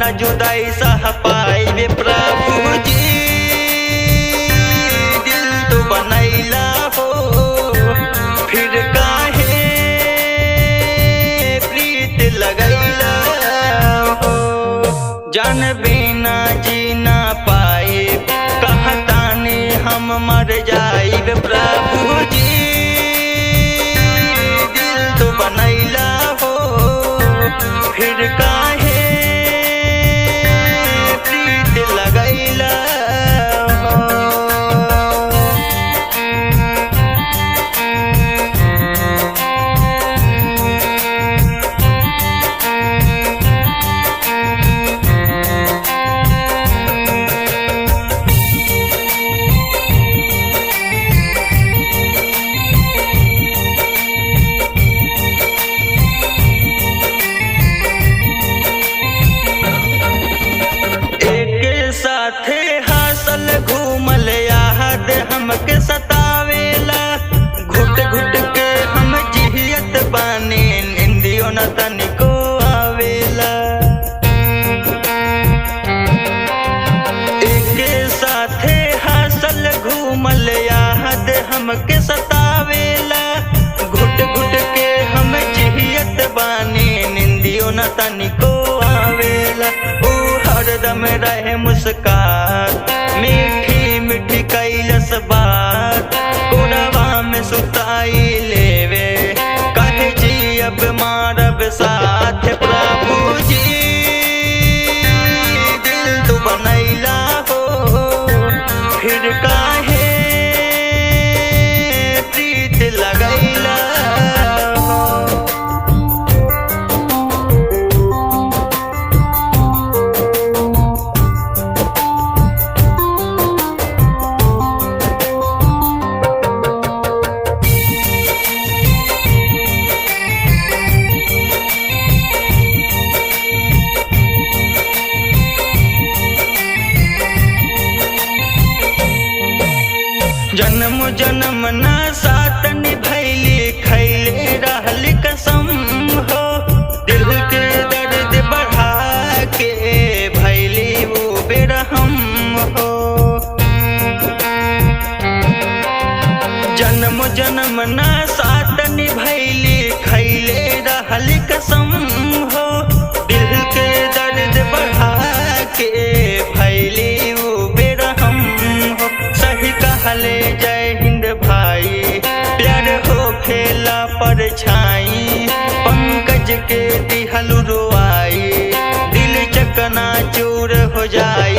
न जुदाई सह पाए प्रभु जी। दिल तो बनैला हो फिर काहे प्रीत लगैला हो। जान बिना जी ना पाए कहतानी हम मर जाइब प्रभु जी। दिल तो बनैला हो फिर काहे प्रीत लगैला हो। साथे हासल घूमल याद हमके सतावेला। घुट घुट के हम जियत बानी निंदियो न तनिको आवेला। एके साथे हासल घूमल याद हमके सतावेला। घुट घुट के हम जियत बानी निंदियो न तनिको आवेला। हरदम रहे मुस्कान मीठी मीठी कैलस बात। कोरवा में सुताई लेवे कहे जी अब मारब साथ प्रभु जी। दिल तो बनैला हो फिर काहे प्रीत लगैला हो। जन्म जन्म ना साथ निभैली खैले रहली कसम हो। दिल के दर्द बढ़ा के भैली वो बेरहम हो। जन्म जन्म ना साथ निभैली खैले रहली कसम हो। दिल के दर्द बढ़ा के भैली वो बेरहम हो। सही कहले जय हिंद भाई प्यार हो खेला परछाई। पंकज के दिहल रुआई दिल चकना चूर हो जाए।